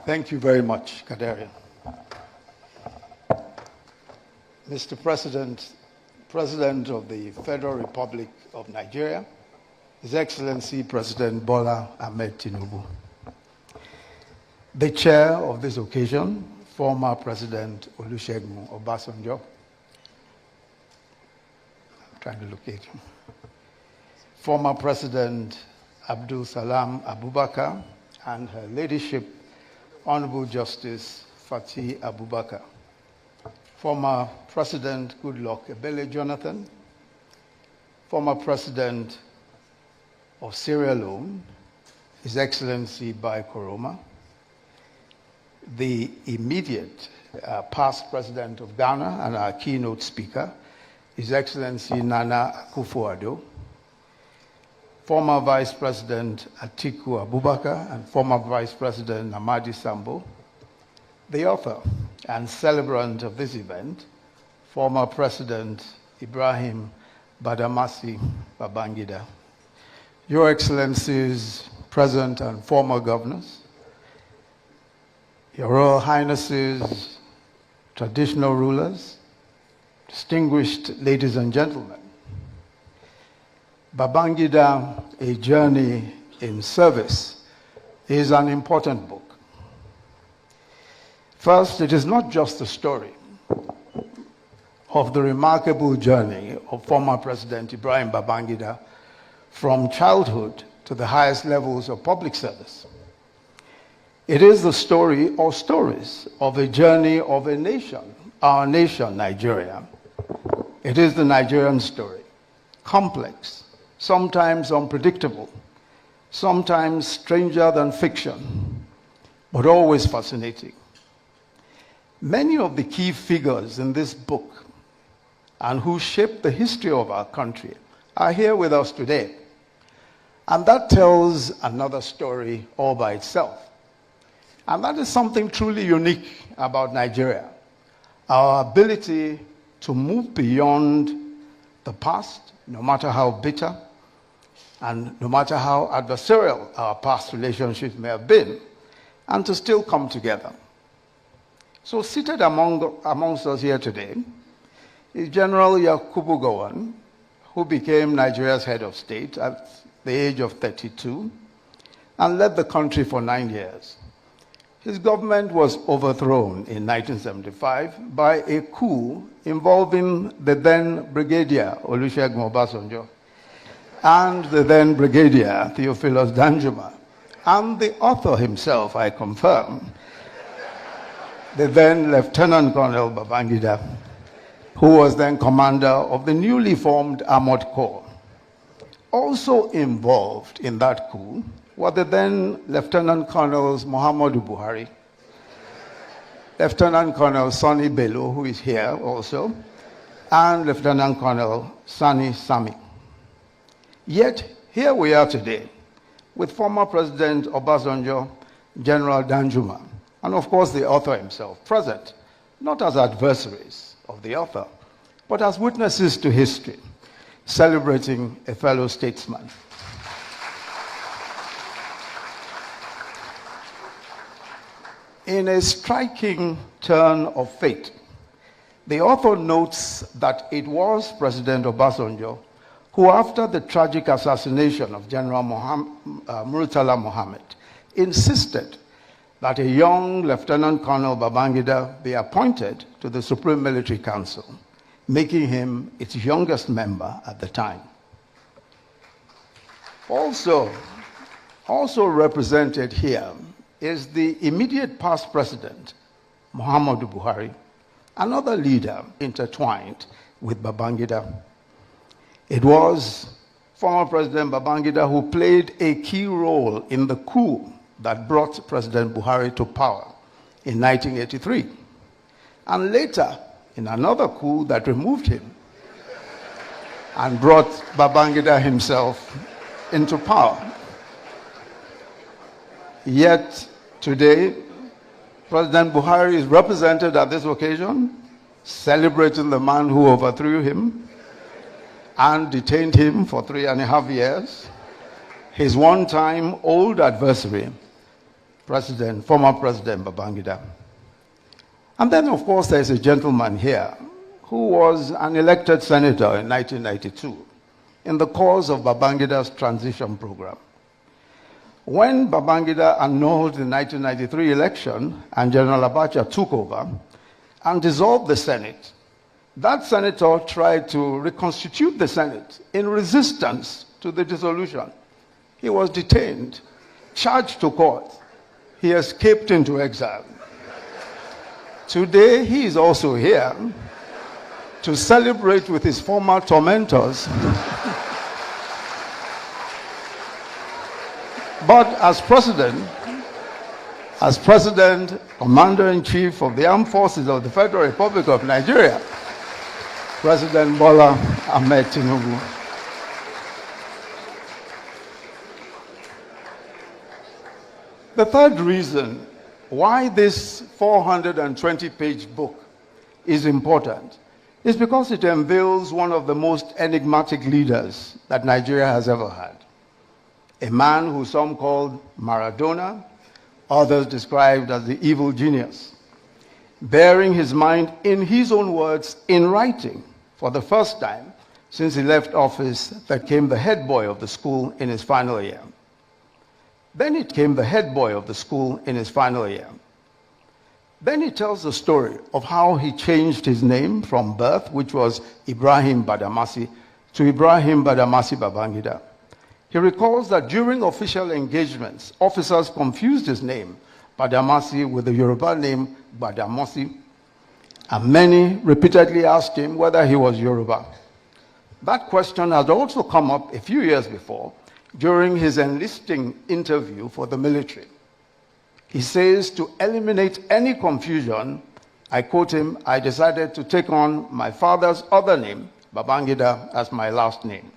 Thank you very much, Kadarian. Mr. President, President of the Federal Republic of Nigeria, His Excellency President Bola Ahmed Tinubu. The chair of this occasion, former President Olusegun Obasanjo. I'm trying to locate him. Former President Abdul Salam Abubakar and her ladyship, Honorable Justice Fatih Abubakar. Former President Goodluck Ebele Jonathan. Former President of Sierra Leone, His Excellency Bai Koroma. The immediate past President of Ghana and our keynote speaker, His Excellency Nana Akufo-Addo. Former Vice President Atiku Abubakar and former Vice President Namadi Sambo. The author and celebrant of this event, former President Ibrahim Badamasi Babangida. Your Excellencies, present and former governors, Your Royal Highnesses, traditional rulers, distinguished ladies and gentlemen, Babangida, A Journey in Service, is an important book. First, it is not just a story of the remarkable journey of former President Ibrahim Babangida from childhood to the highest levels of public service. It is the story or stories of a journey of a nation, our nation, Nigeria. It is the Nigerian story, complex, sometimes unpredictable, sometimes stranger than fiction, but always fascinating. Many of the key figures in this book and who shaped the history of our country are here with us today. And that tells another story all by itself. And that is something truly unique about Nigeria, our ability to move beyond the past, no matter how bitter, and no matter how adversarial our past relationships may have been, and to still come together. So seated amongst us here today is General Yakubu Gowon, who became Nigeria's head of state at the age of 32 and led the country for 9 years. His government was overthrown in 1975 by a coup involving the then Brigadier Olusegun Obasanjo and the then Brigadier Theophilus Danjuma, and the author himself, I confirm, the then Lieutenant Colonel Babangida, who was then commander of the newly formed Armored Corps. Also involved in that coup were the then Lieutenant Colonels Muhammadu Buhari, Lieutenant Colonel Sani Bello, who is here also, and Lieutenant Colonel Sani Sami. Yet, here we are today with former President Obasanjo, General Danjuma, and of course the author himself, present, not as adversaries of the author, but as witnesses to history, celebrating a fellow statesman. In a striking turn of fate, the author notes that it was President Obasanjo who, after the tragic assassination of General Murtala Mohammed, insisted that a young Lieutenant Colonel Babangida be appointed to the Supreme Military Council, making him its youngest member at the time. Also represented here is the immediate past president, Muhammadu Buhari, another leader intertwined with Babangida. It was former President Babangida who played a key role in the coup that brought President Buhari to power in 1983, and later in another coup that removed him and brought Babangida himself into power. Yet today, President Buhari is represented at this occasion, celebrating the man who overthrew him and detained him for 3.5 years, his one-time old adversary, former President Babangida. And then, of course, there's a gentleman here who was an elected senator in 1992 in the course of Babangida's transition program. When Babangida annulled the 1993 election and General Abacha took over and dissolved the Senate, that senator tried to reconstitute the Senate in resistance to the dissolution. He was detained, charged to court. He escaped into exile. Today, he is also here to celebrate with his former tormentors. But as president, commander-in-chief of the armed forces of the Federal Republic of Nigeria, President Bola Ahmed Tinubu. The third reason why this 420-page book is important is because it unveils one of the most enigmatic leaders that Nigeria has ever had. A man who some called Maradona, others described as the evil genius, bearing his mind, in his own words, in writing. For the first time since he left office, that came the head boy of the school in his final year. Then it came the head boy of the school in his final year. Then he tells the story of how he changed his name from birth, which was Ibrahim Badamasi, to Ibrahim Badamasi Babangida. He recalls that during official engagements, officers confused his name, Badamasi, with the Yoruba name Badamosi, and many repeatedly asked him whether he was Yoruba. That question had also come up a few years before during his enlisting interview for the military. He says, to eliminate any confusion, I quote him, I decided to take on my father's other name, Babangida, as my last name.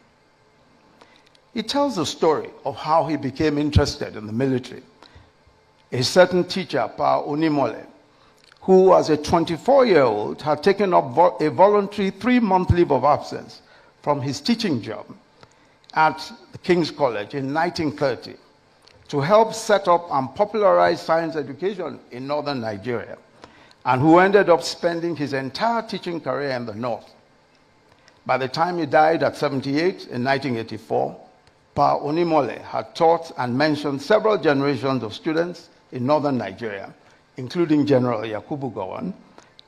He tells the story of how he became interested in the military. A certain teacher, Pa Onimole, who as a 24-year-old had taken up a voluntary 3-month leave of absence from his teaching job at the King's College in 1930 to help set up and popularize science education in northern Nigeria, and who ended up spending his entire teaching career in the north. By the time he died at 78 in 1984, Pa Onimole had taught and mentioned several generations of students in northern Nigeria, including General Yakubu Gowon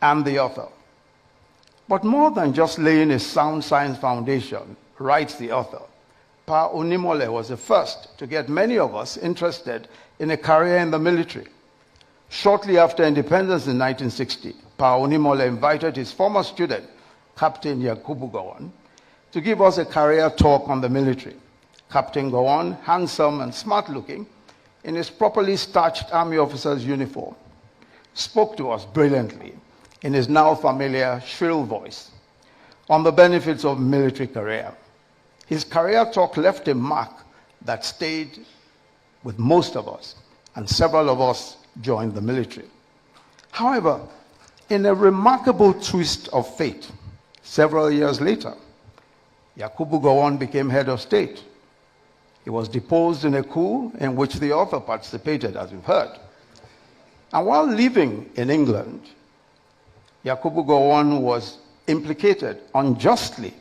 and the author. But more than just laying a sound science foundation, writes the author, Pa Onimole was the first to get many of us interested in a career in the military. Shortly after independence in 1960, Pa Onimole invited his former student, Captain Yakubu Gowon, to give us a career talk on the military. Captain Gowon, handsome and smart-looking, in his properly starched army officer's uniform, spoke to us brilliantly in his now familiar shrill voice on the benefits of military career. His career talk left a mark that stayed with most of us, and several of us joined the military. However, in a remarkable twist of fate, several years later, Yakubu Gowon became head of state. He was deposed in a coup in which the author participated, as we've heard. And while living in England, Yakubu Gowon was implicated unjustly,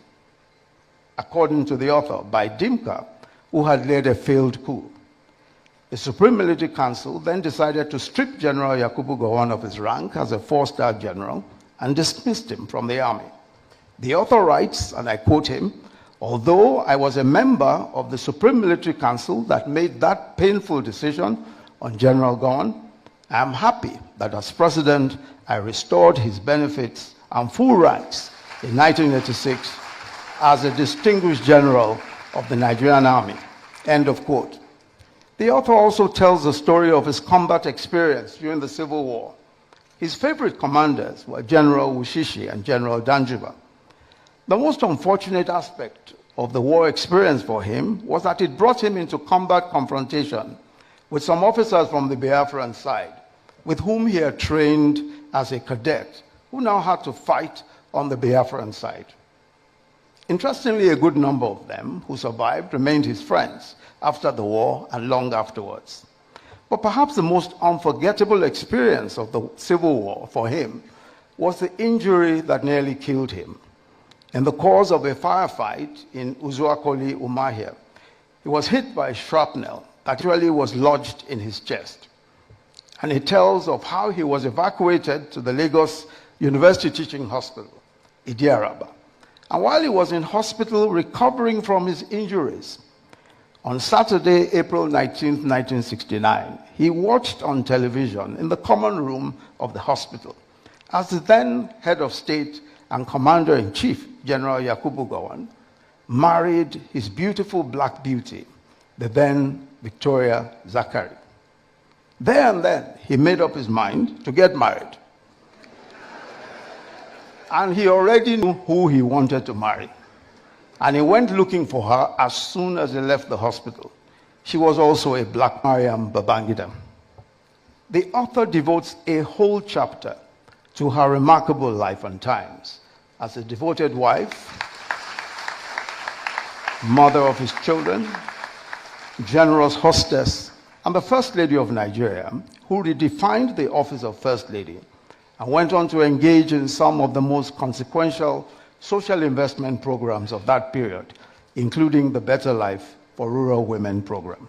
according to the author, by Dimka, who had led a failed coup. The Supreme Military Council then decided to strip General Yakubu Gowon of his rank as a 4-star general and dismissed him from the army. The author writes, and I quote him, although I was a member of the Supreme Military Council that made that painful decision on General Gowon, I am happy that as president, I restored his benefits and full rights in 1986 as a distinguished general of the Nigerian army. End of quote. The author also tells the story of his combat experience during the Civil War. His favorite commanders were General Wushishi and General Danjuma. The most unfortunate aspect of the war experience for him was that it brought him into combat confrontation with some officers from the Biafran side, with whom he had trained as a cadet, who now had to fight on the Biafran side. Interestingly, a good number of them who survived remained his friends after the war and long afterwards. But perhaps the most unforgettable experience of the Civil War for him was the injury that nearly killed him. In the course of a firefight in Uzuakoli, Umahia, he was hit by a shrapnel that actually was lodged in his chest. And he tells of how he was evacuated to the Lagos University Teaching Hospital, Idiaraba. And while he was in hospital recovering from his injuries, on Saturday, April 19, 1969, he watched on television in the common room of the hospital as the then head of state and commander-in-chief, General Yakubu Gowon, married his beautiful black beauty, the then Victoria Zakari. There and then, he made up his mind to get married. And he already knew who he wanted to marry. And he went looking for her as soon as he left the hospital. She was also a black Mariam Babangida. The author devotes a whole chapter to her remarkable life and times as a devoted wife, mother of his children, generous hostess, and the First Lady of Nigeria, who redefined the office of First Lady and went on to engage in some of the most consequential social investment programs of that period, including the Better Life for Rural Women program.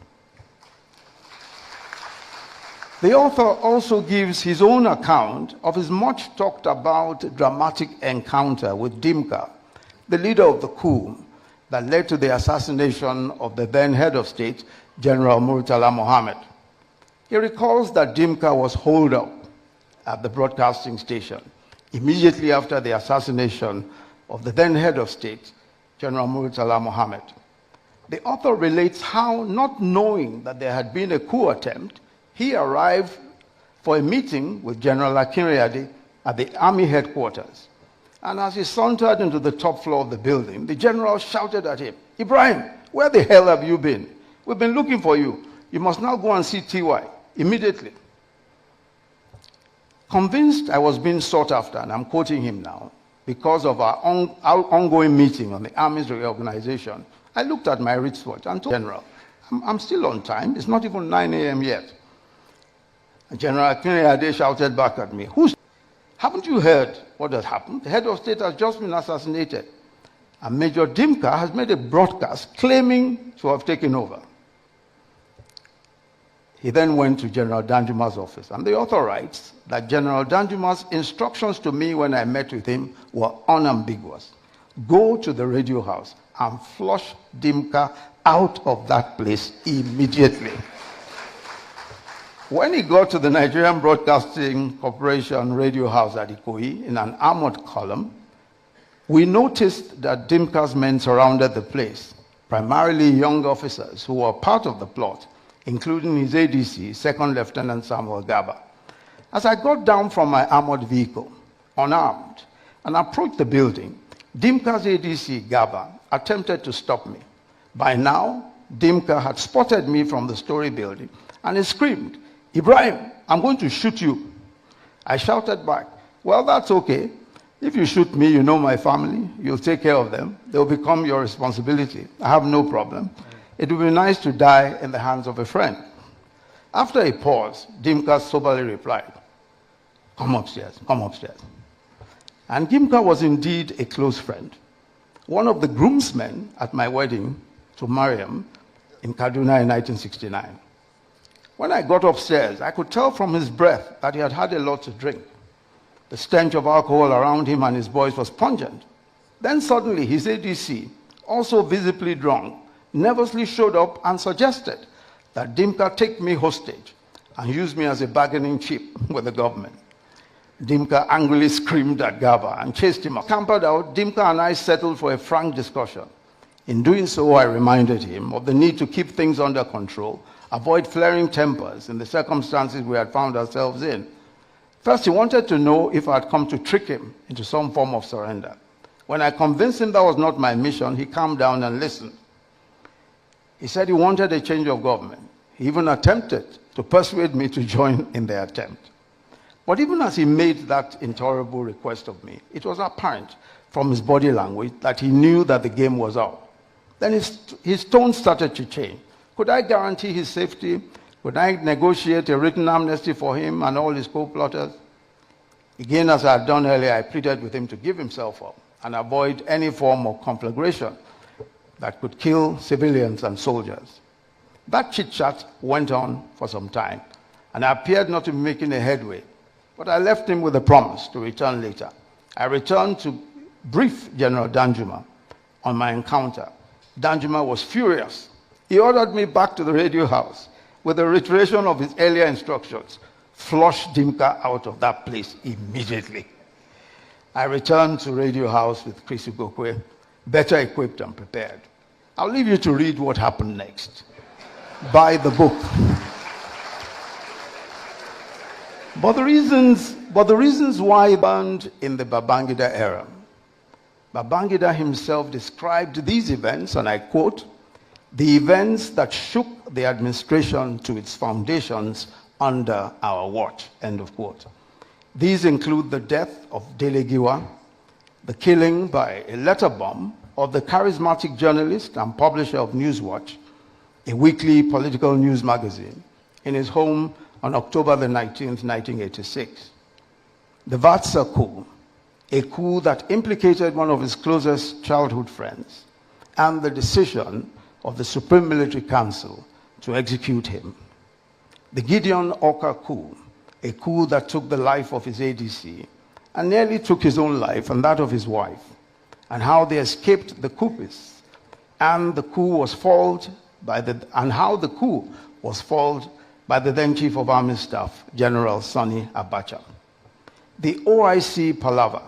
The author also gives his own account of his much talked about dramatic encounter with Dimka, the leader of the coup that led to the assassination of the then head of state, General Murtala Mohammed. He recalls that Dimka was holed up at the broadcasting station immediately after the assassination of the then head of state, General Murtala Mohammed. The author relates how, not knowing that there had been a coup attempt, he arrived for a meeting with General Akinriyade at the army headquarters. And as he sauntered into the top floor of the building, the general shouted at him, "Ibrahim, where the hell have you been? We've been looking for you. You must now go and see TY immediately." Convinced I was being sought after, and I'm quoting him now, because of our ongoing meeting on the Army's reorganization, I looked at my wristwatch and told General, I'm still on time. It's not even 9 a.m. yet. And General Akinriyade shouted back at me, "Haven't you heard what has happened? The head of state has just been assassinated. And Major Dimka has made a broadcast claiming to have taken over." He then went to General Danjuma's office, and the author writes that General Danjuma's instructions to me when I met with him were unambiguous. Go to the radio house and flush Dimka out of that place immediately. When he got to the Nigerian Broadcasting Corporation radio house at Ikoyi in an armored column, we noticed that Dimka's men surrounded the place, primarily young officers who were part of the plot, including his ADC, Second Lieutenant Samuel Gaba. As I got down from my armored vehicle, unarmed, and approached the building, Dimka's ADC, Gaba, attempted to stop me. By now, Dimka had spotted me from the story building, and he screamed, "Ibrahim, I'm going to shoot you." I shouted back, "Well, that's okay. If you shoot me, you know my family. You'll take care of them. They'll become your responsibility. I have no problem. It would be nice to die in the hands of a friend." After a pause, Dimka soberly replied, "Come upstairs, come upstairs." And Dimka was indeed a close friend, one of the groomsmen at my wedding to Mariam in Kaduna in 1969. When I got upstairs, I could tell from his breath that he had had a lot to drink. The stench of alcohol around him and his voice was pungent. Then suddenly his ADC, also visibly drunk, nervously showed up and suggested that Dimka take me hostage and use me as a bargaining chip with the government. Dimka angrily screamed at Gaba and chased him out. Campered out, Dimka and I settled for a frank discussion. In doing so, I reminded him of the need to keep things under control, avoid flaring tempers in the circumstances we had found ourselves in. First, he wanted to know if I had come to trick him into some form of surrender. When I convinced him that was not my mission, he calmed down and listened. He said he wanted a change of government. He even attempted to persuade me to join in the attempt. But even as he made that intolerable request of me, it was apparent from his body language that he knew that the game was up. Then his tone started to change. Could I guarantee his safety? Could I negotiate a written amnesty for him and all his co-plotters? Again, as I had done earlier, I pleaded with him to give himself up and avoid any form of conflagration that could kill civilians and soldiers. That chit-chat went on for some time, and I appeared not to be making a headway, but I left him with a promise to return later. I returned to brief General Danjuma on my encounter. Danjuma was furious. He ordered me back to the radio house with a reiteration of his earlier instructions: flush Dimka out of that place immediately. I returned to Radio House with Chris Ugokwe, better equipped and prepared. I'll leave you to read what happened next. Buy the book. But the reasons why banned in the Babangida era. Babangida himself described these events, and I quote, "the events that shook the administration to its foundations under our watch," end of quote. These include the death of Dele Giwa, the killing by a letter bomb of the charismatic journalist and publisher of Newswatch, a weekly political news magazine, in his home on October the 19th, 1986. The Vatsa coup, a coup that implicated one of his closest childhood friends, and the decision of the Supreme Military Council to execute him. The Gideon Oka coup, a coup that took the life of his ADC and nearly took his own life and that of his wife, and how they escaped the coupists, and the coup was foiled by how the coup was foiled by the then Chief of Army Staff, General Sani Abacha. The OIC palaver,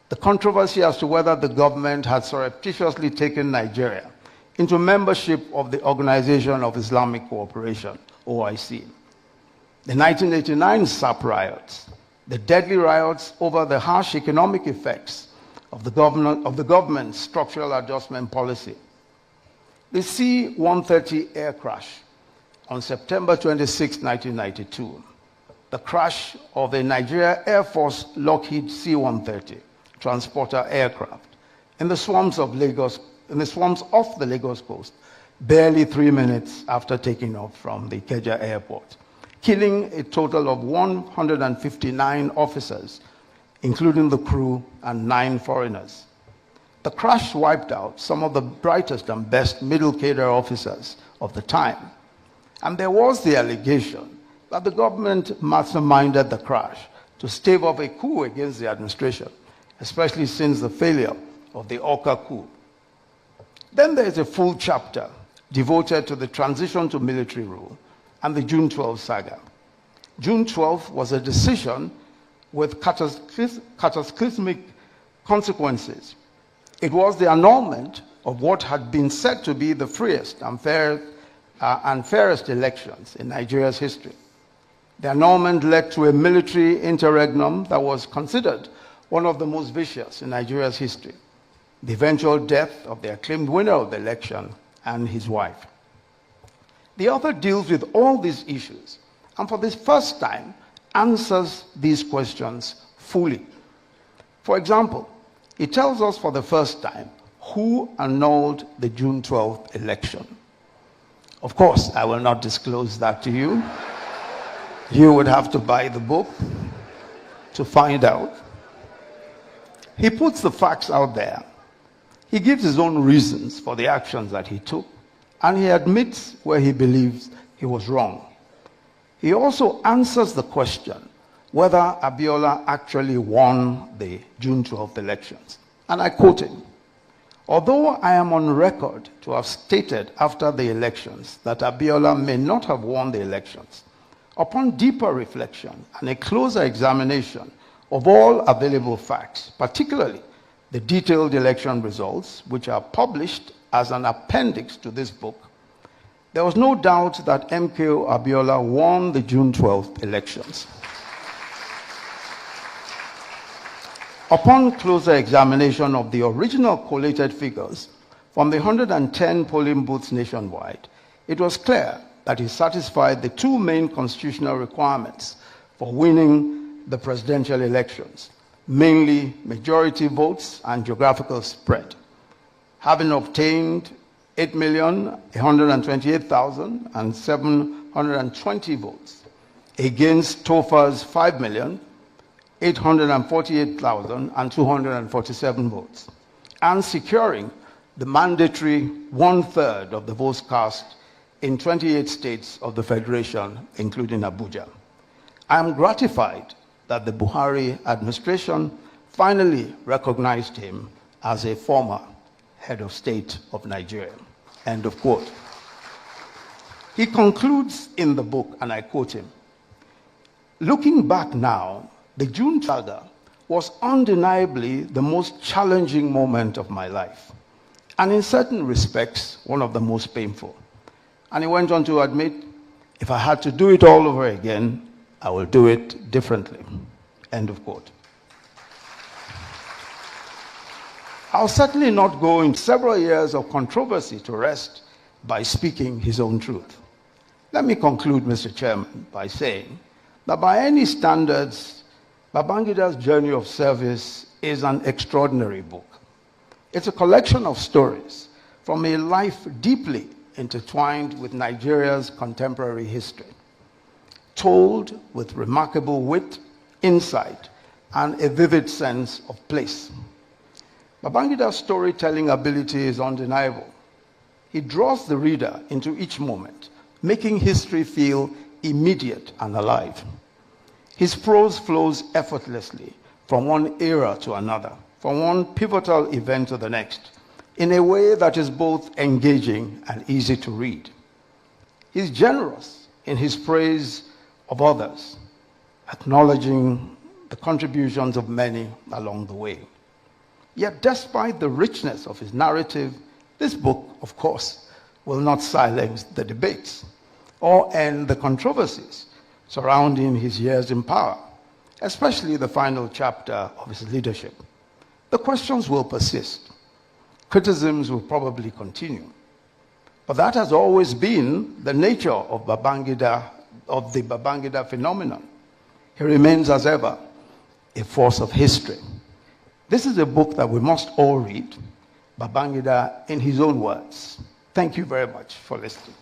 the controversy as to whether the government had surreptitiously taken Nigeria into membership of the Organization of Islamic Cooperation, OIC. The 1989 SAP riots, the deadly riots over the harsh economic effects of the government's structural adjustment policy. The C-130 air crash on September 26, 1992. The crash of the Nigeria Air Force Lockheed C-130 transporter aircraft in the swamps of Lagos, in the swamps off the Lagos coast, barely 3 minutes after taking off from the Ikeja airport, killing a total of 159 officers, including the crew and 9 foreigners. The crash wiped out some of the brightest and best middle cadre officers of the time. And there was the allegation that the government masterminded the crash to stave off a coup against the administration, especially since the failure of the Oka coup. Then there is a full chapter devoted to the transition to military rule and the June 12 saga. June 12 was a decision with cataclysmic consequences. It was the annulment of what had been said to be the freest and fairest elections in Nigeria's history. The annulment led to a military interregnum that was considered one of the most vicious in Nigeria's history. The eventual death of the acclaimed winner of the election and his wife. The author deals with all these issues, and for the first time answers these questions fully. For example, he tells us for the first time who annulled the June 12th election. Of course, I will not disclose that to you. You would have to buy the book to find out. He puts the facts out there. He gives his own reasons for the actions that he took, and he admits where he believes he was wrong. He also answers the question whether Abiola actually won the June 12th elections. And I quote him, "Although I am on record to have stated after the elections that Abiola may not have won the elections, upon deeper reflection and a closer examination of all available facts, particularly the detailed election results, which are published as an appendix to this book, there was no doubt that MKO Abiola won the June 12th elections. Upon closer examination of the original collated figures from the 110 polling booths nationwide, it was clear that he satisfied the two main constitutional requirements for winning the presidential elections, mainly majority votes and geographical spread. Having obtained 8,128,720 votes against TOFA's 5,848,247 votes, and securing the mandatory 1/3 of the votes cast in 28 states of the Federation, including Abuja. I am gratified that the Buhari administration finally recognized him as a former head of state of Nigeria. End of quote. He concludes in the book, and I quote him, "Looking back now, the June saga was undeniably the most challenging moment of my life, and in certain respects, one of the most painful." And he went on to admit, "If I had to do it all over again, I will do it differently." End of quote. I'll certainly not go in several years of controversy to rest by speaking his own truth. Let me conclude, Mr. Chairman, by saying that by any standards, Babangida's Journey of Service is an extraordinary book. It's a collection of stories from a life deeply intertwined with Nigeria's contemporary history, told with remarkable wit, insight, and a vivid sense of place. Babangida's storytelling ability is undeniable. He draws the reader into each moment, making history feel immediate and alive. His prose flows effortlessly from one era to another, from one pivotal event to the next, in a way that is both engaging and easy to read. He's generous in his praise of others, acknowledging the contributions of many along the way. Yet despite the richness of his narrative, this book, of course, will not silence the debates or end the controversies surrounding his years in power, especially the final chapter of his leadership. The questions will persist. Criticisms will probably continue. But that has always been the nature of Babangida, of the Babangida phenomenon. He remains, as ever, a force of history. This is a book that we must all read, Babangida in his own words. Thank you very much for listening.